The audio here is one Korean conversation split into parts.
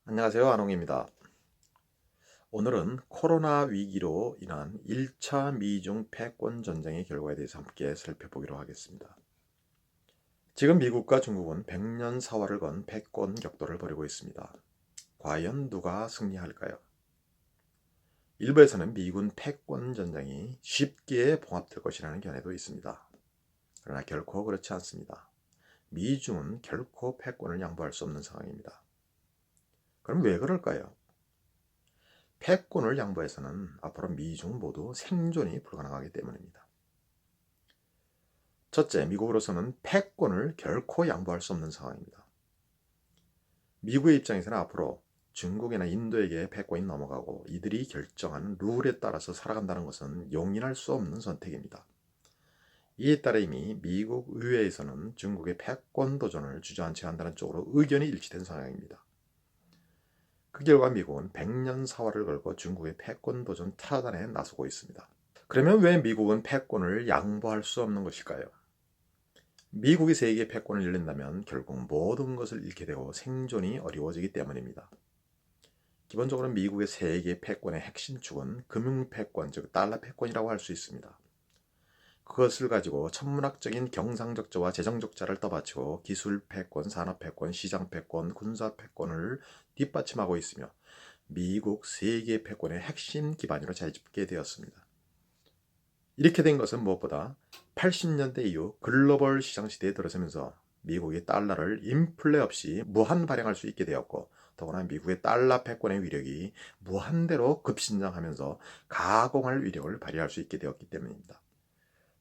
안녕하세요. 안홍입니다. 오늘은 코로나 위기로 인한 1차 미중 패권 전쟁의 결과에 대해서 함께 살펴보기로 하겠습니다. 지금 미국과 중국은 100년 사활을 건 패권 격돌을 벌이고 있습니다. 과연 누가 승리할까요? 일부에서는 미군 패권 전쟁이 쉽게 봉합될 것이라는 견해도 있습니다. 그러나 결코 그렇지 않습니다. 미중은 결코 패권을 양보할 수 없는 상황입니다. 그럼 왜 그럴까요? 패권을 양보해서는 앞으로 미중 모두 생존이 불가능하기 때문입니다. 첫째, 미국으로서는 패권을 결코 양보할 수 없는 상황입니다. 미국의 입장에서는 앞으로 중국이나 인도에게 패권이 넘어가고 이들이 결정하는 룰에 따라서 살아간다는 것은 용인할 수 없는 선택입니다. 이에 따라 이미 미국 의회에서는 중국의 패권 도전을 주저앉혀야 한다는 쪽으로 의견이 일치된 상황입니다. 그 결과 미국은 100년 사활을 걸고 중국의 패권 도전 타단에 나서고 있습니다. 그러면 왜 미국은 패권을 양보할 수 없는 것일까요? 미국이 세계 패권을 잃는다면 결국 모든 것을 잃게 되고 생존이 어려워지기 때문입니다. 기본적으로 미국의 세계 패권의 핵심 축은 금융 패권, 즉 달러 패권이라고 할 수 있습니다. 그것을 가지고 천문학적인 경상적자와 재정적자를 떠받치고 기술 패권, 산업 패권, 시장 패권, 군사 패권을 뒷받침하고 있으며 미국 세계 패권의 핵심 기반으로 자리 잡게 되었습니다. 이렇게 된 것은 무엇보다 80년대 이후 글로벌 시장 시대에 들어서면서 미국이 달러를 인플레 없이 무한 발행할 수 있게 되었고, 더구나 미국의 달러 패권의 위력이 무한대로 급신장하면서 가공할 위력을 발휘할 수 있게 되었기 때문입니다.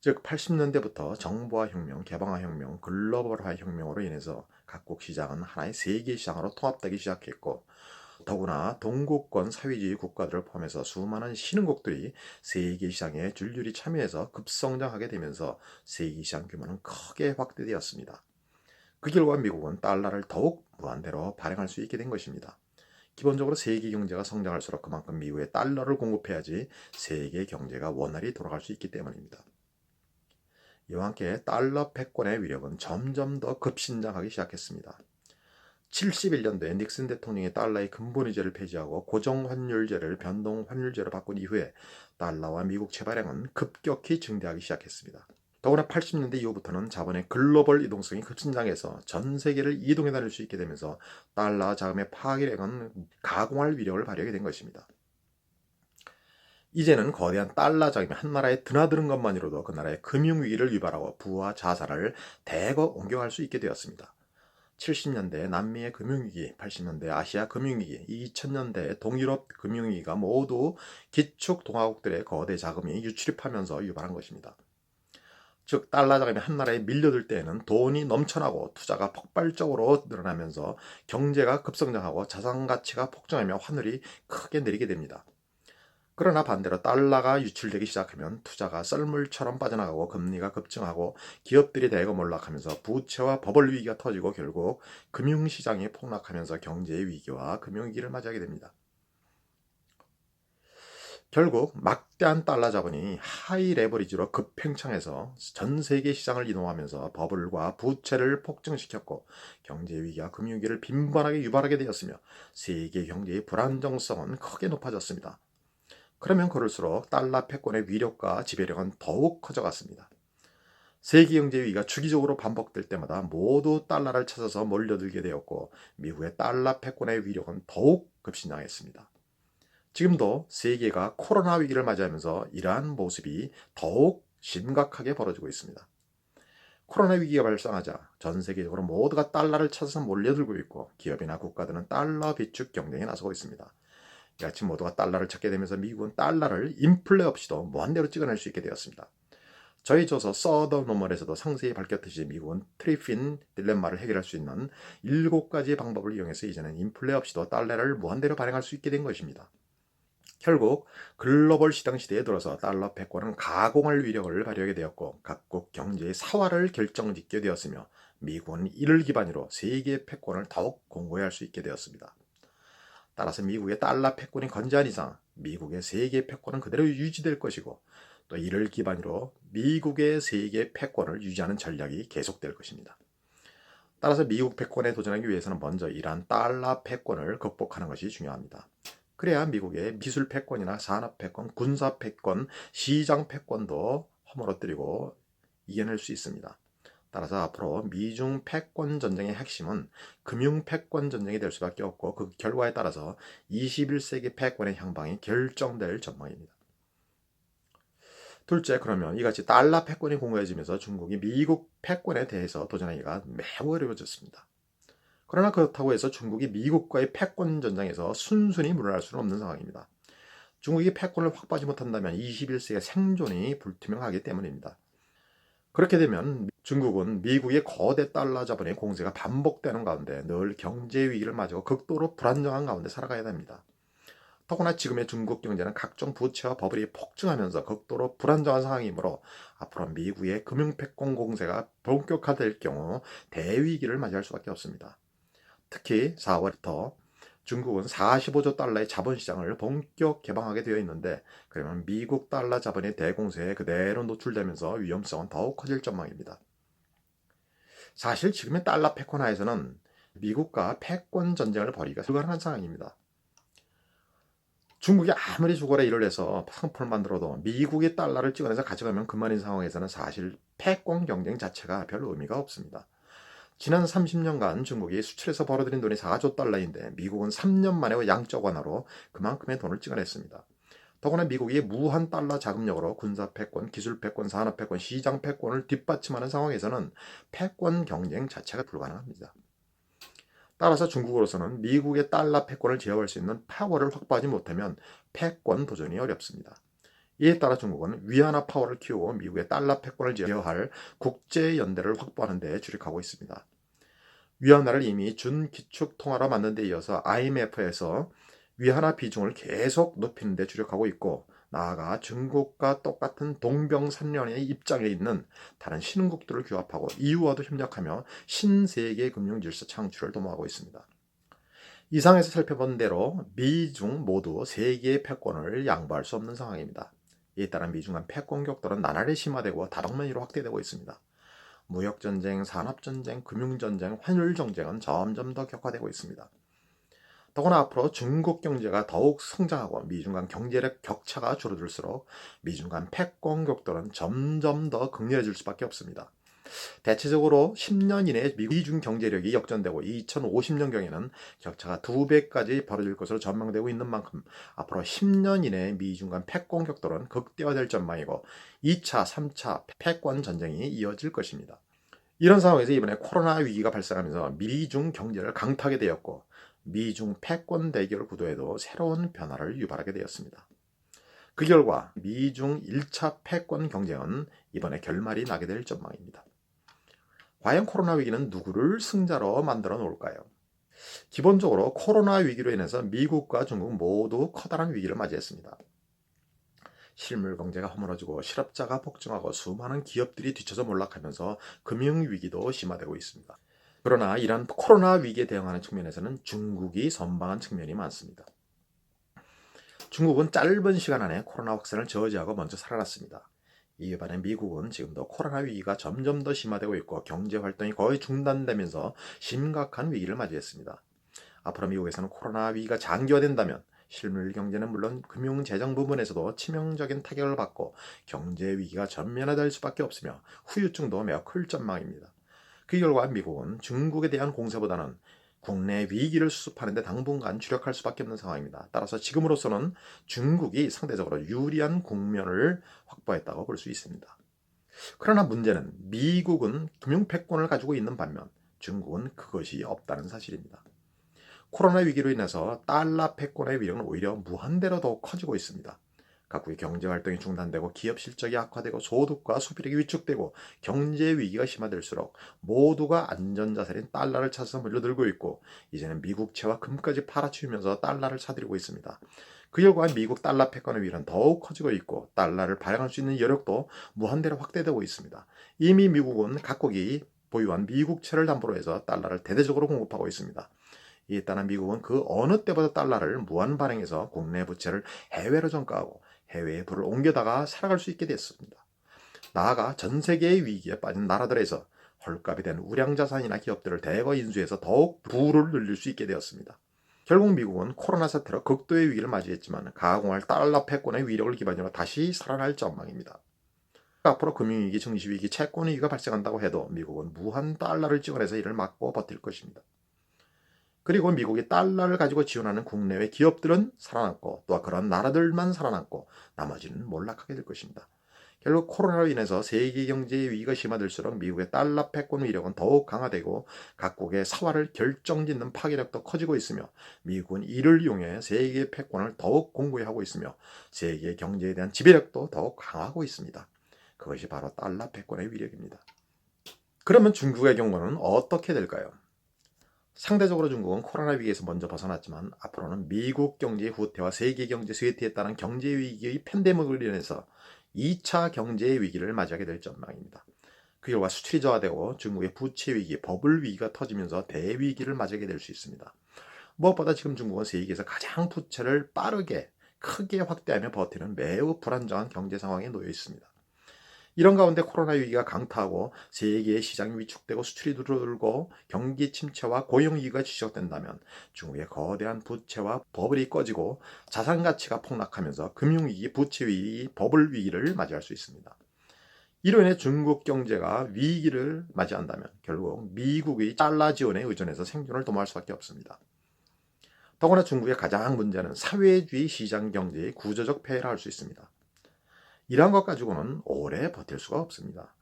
즉 80년대부터 정보화 혁명, 개방화 혁명, 글로벌화 혁명으로 인해서 각국 시장은 하나의 세계 시장으로 통합되기 시작했고, 더구나 동구권 사회주의 국가들을 포함해서 수많은 신흥국들이 세계 시장에 줄줄이 참여해서 급성장하게 되면서 세계 시장 규모는 크게 확대되었습니다. 그 결과 미국은 달러를 더욱 무한대로 발행할 수 있게 된 것입니다. 기본적으로 세계 경제가 성장할수록 그만큼 미국에 달러를 공급해야지 세계 경제가 원활히 돌아갈 수 있기 때문입니다. 이와 함께 달러 패권의 위력은 점점 더 급신장하기 시작했습니다. 71년도에 닉슨 대통령이 달러의 근본위제를 폐지하고 고정환율제를 변동환율제로 바꾼 이후에 달러와 미국 채발행은 급격히 증대하기 시작했습니다. 더구나 80년대 이후부터는 자본의 글로벌 이동성이 급진장해서 전 세계를 이동해 다닐 수 있게 되면서 달러 자금의 파괴력은 가공할 위력을 발휘하게 된 것입니다. 이제는 거대한 달러 자금이 한 나라에 드나드는 것만으로도 그 나라의 금융위기를 유발하고 부와 자산을 대거 옮겨갈 수 있게 되었습니다. 70년대 남미의 금융위기, 80년대 아시아 금융위기, 2000년대 동유럽 금융위기가 모두 기축 동아국들의 거대 자금이 유출입하면서 유발한 것입니다. 즉 달러 자금이 한 나라에 밀려들 때에는 돈이 넘쳐나고 투자가 폭발적으로 늘어나면서 경제가 급성장하고 자산 가치가 폭증하며 환율이 크게 내리게 됩니다. 그러나 반대로 달러가 유출되기 시작하면 투자가 썰물처럼 빠져나가고 금리가 급증하고 기업들이 대거 몰락하면서 부채와 버블 위기가 터지고 결국 금융시장이 폭락하면서 경제의 위기와 금융위기를 맞이하게 됩니다. 결국 막대한 달러 자본이 하이 레버리지로 급팽창해서 전 세계 시장을 이동하면서 버블과 부채를 폭증시켰고 경제위기와 금융위기를 빈번하게 유발하게 되었으며 세계 경제의 불안정성은 크게 높아졌습니다. 그러면 그럴수록 달러 패권의 위력과 지배력은 더욱 커져갔습니다. 세계 경제 위기가 주기적으로 반복될 때마다 모두 달러를 찾아서 몰려들게 되었고 미국의 달러 패권의 위력은 더욱 급신장했습니다. 지금도 세계가 코로나 위기를 맞이하면서 이러한 모습이 더욱 심각하게 벌어지고 있습니다. 코로나 위기가 발생하자 전 세계적으로 모두가 달러를 찾아서 몰려들고 있고 기업이나 국가들은 달러 비축 경쟁에 나서고 있습니다. 이같이 모두가 달러를 찾게 되면서 미국은 달러를 인플레 없이도 무한대로 찍어낼 수 있게 되었습니다. 저희 저서 서더 노멀에서도 상세히 밝혔듯이 미국은 트리핀 딜레마를 해결할 수 있는 7가지 방법을 이용해서 이제는 인플레 없이도 달러를 무한대로 발행할 수 있게 된 것입니다. 결국 글로벌 시장 시대에 들어서 달러 패권은 가공할 위력을 발휘하게 되었고 각국 경제의 사활을 결정짓게 되었으며 미국은 이를 기반으로 세계 패권을 더욱 공고히 할 수 있게 되었습니다. 따라서 미국의 달러 패권이 건재한 이상 미국의 세계 패권은 그대로 유지될 것이고 또 이를 기반으로 미국의 세계 패권을 유지하는 전략이 계속될 것입니다. 따라서 미국 패권에 도전하기 위해서는 먼저 이러한 달러 패권을 극복하는 것이 중요합니다. 그래야 미국의 기술 패권이나 산업 패권, 군사 패권, 시장 패권도 허물어뜨리고 이겨낼 수 있습니다. 따라서 앞으로 미중 패권 전쟁의 핵심은 금융 패권 전쟁이 될 수밖에 없고 그 결과에 따라서 21세기 패권의 향방이 결정될 전망입니다. 둘째, 그러면 이같이 달러 패권이 공고해지면서 중국이 미국 패권에 대해서 도전하기가 매우 어려워졌습니다. 그러나 그렇다고 해서 중국이 미국과의 패권 전쟁에서 순순히 물러날 수는 없는 상황입니다. 중국이 패권을 확보하지 못한다면 21세기의 생존이 불투명하기 때문입니다. 그렇게 되면 중국은 미국의 거대 달러 자본의 공세가 반복되는 가운데 늘 경제 위기를 맞고 극도로 불안정한 가운데 살아가야 됩니다. 더구나 지금의 중국 경제는 각종 부채와 버블이 폭증하면서 극도로 불안정한 상황이므로 앞으로 미국의 금융패권 공세가 본격화될 경우 대위기를 맞이할 수밖에 없습니다. 특히 4월부터 중국은 45조 달러의 자본시장을 본격 개방하게 되어 있는데 그러면 미국 달러 자본의 대공세에 그대로 노출되면서 위험성은 더욱 커질 전망입니다. 사실 지금의 달러 패권 하에서는 미국과 패권 전쟁을 벌이기가 불가능한 상황입니다. 중국이 아무리 죽어라 일을 해서 상품을 만들어도 미국의 달러를 찍어내서 가져가면 그만인 상황에서는 사실 패권 경쟁 자체가 별 의미가 없습니다. 지난 30년간 중국이 수출해서 벌어들인 돈이 4조 달러인데 미국은 3년 만에 양적 완화로 그만큼의 돈을 찍어냈습니다. 더구나 미국이 무한 달러 자금력으로 군사 패권, 기술 패권, 산업 패권, 시장 패권을 뒷받침하는 상황에서는 패권 경쟁 자체가 불가능합니다. 따라서 중국으로서는 미국의 달러 패권을 제어할 수 있는 파워를 확보하지 못하면 패권 도전이 어렵습니다. 이에 따라 중국은 위안화 파워를 키우고 미국의 달러 패권을 제어할 국제연대를 확보하는 데 주력하고 있습니다. 위안화를 이미 준기축통화로 만든 데 이어서 IMF에서 위안화 비중을 계속 높이는 데 주력하고 있고 나아가 중국과 똑같은 동병상련의 입장에 있는 다른 신흥국들을 규합하고 EU와도 협력하며 신세계 금융질서 창출을 도모하고 있습니다. 이상에서 살펴본 대로 미중 모두 세계의 패권을 양보할 수 없는 상황입니다. 이에 따라 미중 간 패권 격돌은 나날이 심화되고 다방면으로 확대되고 있습니다. 무역전쟁, 산업전쟁, 금융전쟁, 환율전쟁은 점점 더 격화되고 있습니다. 더구나 앞으로 중국 경제가 더욱 성장하고 미중 간 경제력 격차가 줄어들수록 미중 간 패권 격돌은 점점 더 극렬해질 수밖에 없습니다. 대체적으로 10년 이내에 미중 경제력이 역전되고 2050년경에는 격차가 2배까지 벌어질 것으로 전망되고 있는 만큼 앞으로 10년 이내에 미중 간 패권 격돌은 극대화될 전망이고 2차, 3차 패권 전쟁이 이어질 것입니다. 이런 상황에서 이번에 코로나 위기가 발생하면서 미중 경제를 강타하게 되었고 미중 패권 대결 구도에도 새로운 변화를 유발하게 되었습니다. 그 결과 미중 1차 패권 경쟁은 이번에 결말이 나게 될 전망입니다. 과연 코로나 위기는 누구를 승자로 만들어 놓을까요? 기본적으로 코로나 위기로 인해서 미국과 중국 모두 커다란 위기를 맞이했습니다. 실물 경제가 허물어지고 실업자가 폭증하고 수많은 기업들이 뒤쳐서 몰락하면서 금융위기도 심화되고 있습니다. 그러나 이러한 코로나 위기에 대응하는 측면에서는 중국이 선방한 측면이 많습니다. 중국은 짧은 시간 안에 코로나 확산을 저지하고 먼저 살아났습니다. 이에 반해 미국은 지금도 코로나 위기가 점점 더 심화되고 있고 경제 활동이 거의 중단되면서 심각한 위기를 맞이했습니다. 앞으로 미국에서는 코로나 위기가 장기화된다면 실물 경제는 물론 금융 재정 부분에서도 치명적인 타격을 받고 경제 위기가 전면화될 수밖에 없으며 후유증도 매우 클 전망입니다. 그 결과 미국은 중국에 대한 공세보다는 국내 위기를 수습하는 데 당분간 주력할 수밖에 없는 상황입니다. 따라서 지금으로서는 중국이 상대적으로 유리한 국면을 확보했다고 볼 수 있습니다. 그러나 문제는 미국은 금융패권을 가지고 있는 반면 중국은 그것이 없다는 사실입니다. 코로나 위기로 인해서 달러 패권의 위력은 오히려 무한대로 더 커지고 있습니다. 각국의 경제활동이 중단되고 기업 실적이 악화되고 소득과 소비력이 위축되고 경제 위기가 심화될수록 모두가 안전자산인 달러를 찾아서 몰려들고 있고 이제는 미국채와 금까지 팔아치우면서 달러를 사들이고 있습니다. 그 결과 미국 달러 패권의 위력은 더욱 커지고 있고 달러를 발행할 수 있는 여력도 무한대로 확대되고 있습니다. 이미 미국은 각국이 보유한 미국채를 담보로 해서 달러를 대대적으로 공급하고 있습니다. 이에 따라 미국은 그 어느 때보다 달러를 무한 발행해서 국내 부채를 해외로 전가하고 해외에 불을 옮겨다가 살아갈 수 있게 됐습니다. 나아가 전 세계의 위기에 빠진 나라들에서 헐값이 된 우량자산이나 기업들을 대거 인수해서 더욱 부를 늘릴 수 있게 되었습니다. 결국 미국은 코로나 사태로 극도의 위기를 맞이했지만 가공할 달러 패권의 위력을 기반으로 다시 살아날 전망입니다. 앞으로 금융위기, 증시위기, 채권위기가 발생한다고 해도 미국은 무한 달러를 찍어내서 이를 막고 버틸 것입니다. 그리고 미국이 달러를 가지고 지원하는 국내외 기업들은 살아남고 또 그런 나라들만 살아남고 나머지는 몰락하게 될 것입니다. 결국 코로나로 인해서 세계 경제의 위기가 심화될수록 미국의 달러 패권 위력은 더욱 강화되고 각국의 사활을 결정짓는 파괴력도 커지고 있으며 미국은 이를 이용해 세계 패권을 더욱 공고히 하고 있으며 세계 경제에 대한 지배력도 더욱 강화하고 있습니다. 그것이 바로 달러 패권의 위력입니다. 그러면 중국의 경우는 어떻게 될까요? 상대적으로 중국은 코로나 위기에서 먼저 벗어났지만 앞으로는 미국 경제의 후퇴와 세계 경제 쇠퇴에 따른 경제 위기의 팬데믹을 인해서 2차 경제 위기를 맞이하게 될 전망입니다. 그 결과 수출이 저하되고 중국의 부채 위기, 버블 위기가 터지면서 대위기를 맞이하게 될 수 있습니다. 무엇보다 지금 중국은 세계에서 가장 부채를 빠르게 크게 확대하며 버티는 매우 불안정한 경제 상황에 놓여 있습니다. 이런 가운데 코로나 위기가 강타하고 세계의 시장이 위축되고 수출이 줄어들고 경기 침체와 고용위기가 지속된다면 중국의 거대한 부채와 버블이 꺼지고 자산 가치가 폭락하면서 금융위기, 부채위기, 버블 위기를 맞이할 수 있습니다. 이로 인해 중국 경제가 위기를 맞이한다면 결국 미국의 달러 지원에 의존해서 생존을 도모할 수밖에 없습니다. 더구나 중국의 가장 문제는 사회주의 시장 경제의 구조적 폐해라 할 수 있습니다. 이러한 것 가지고는 오래 버틸 수가 없습니다.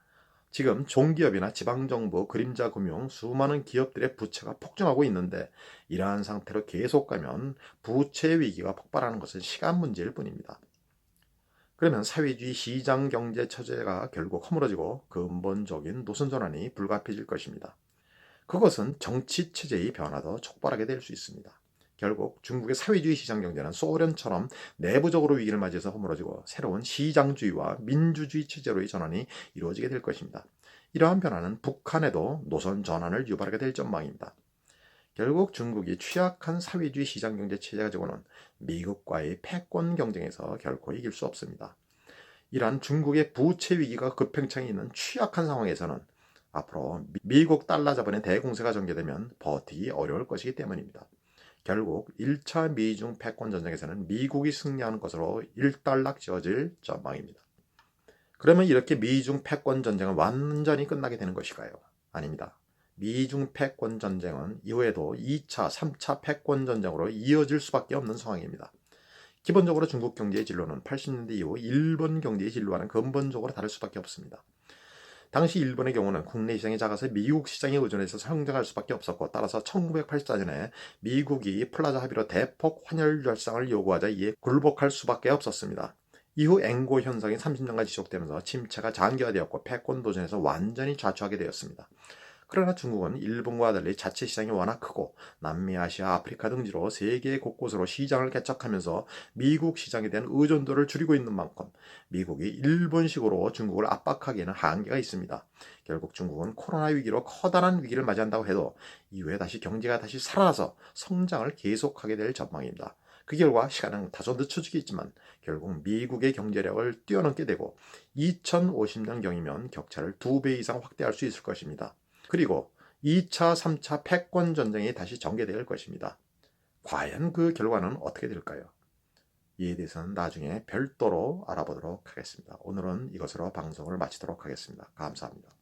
지금 종기업이나 지방정부, 그림자금융, 수많은 기업들의 부채가 폭증하고 있는데 이러한 상태로 계속 가면 부채 위기가 폭발하는 것은 시간 문제일 뿐입니다. 그러면 사회주의 시장 경제 체제가 결국 허물어지고 근본적인 노선 전환이 불가피해질 것입니다. 그것은 정치 체제의 변화도 촉발하게 될 수 있습니다. 결국 중국의 사회주의 시장 경제는 소련처럼 내부적으로 위기를 맞이해서 허물어지고 새로운 시장주의와 민주주의 체제로의 전환이 이루어지게 될 것입니다. 이러한 변화는 북한에도 노선 전환을 유발하게 될 전망입니다. 결국 중국이 취약한 사회주의 시장 경제 체제 가지고는 미국과의 패권 경쟁에서 결코 이길 수 없습니다. 이러한 중국의 부채 위기가 급행창에 있는 취약한 상황에서는 앞으로 미국 달러 자본의 대공세가 전개되면 버티기 어려울 것이기 때문입니다. 결국 1차 미중 패권 전쟁에서는 미국이 승리하는 것으로 일단락 지어질 전망입니다. 그러면 이렇게 미중 패권 전쟁은 완전히 끝나게 되는 것일까요? 아닙니다. 미중 패권 전쟁은 이후에도 2차, 3차 패권 전쟁으로 이어질 수밖에 없는 상황입니다. 기본적으로 중국 경제의 진로는 80년대 이후 일본 경제의 진로와는 근본적으로 다를 수밖에 없습니다. 당시 일본의 경우는 국내 시장이 작아서 미국 시장에 의존해서 성장할 수밖에 없었고 따라서 1984년에 미국이 플라자 합의로 대폭 환율 결상을 요구하자 이에 굴복할 수밖에 없었습니다. 이후 앵고 현상이 30년간 지속되면서 침체가 장기화되었고 패권 도전에서 완전히 좌초하게 되었습니다. 그러나 중국은 일본과 달리 자체 시장이 워낙 크고 남미, 아시아, 아프리카 등지로 세계 곳곳으로 시장을 개척하면서 미국 시장에 대한 의존도를 줄이고 있는 만큼 미국이 일본식으로 중국을 압박하기에는 한계가 있습니다. 결국 중국은 코로나 위기로 커다란 위기를 맞이한다고 해도 이후에 다시 경제가 다시 살아나서 성장을 계속하게 될 전망입니다. 그 결과 시간은 다소 늦춰지겠지만 결국 미국의 경제력을 뛰어넘게 되고 2050년경이면 격차를 2배 이상 확대할 수 있을 것입니다. 그리고 2차, 3차 패권 전쟁이 다시 전개될 것입니다. 과연 그 결과는 어떻게 될까요? 이에 대해서는 나중에 별도로 알아보도록 하겠습니다. 오늘은 이것으로 방송을 마치도록 하겠습니다. 감사합니다.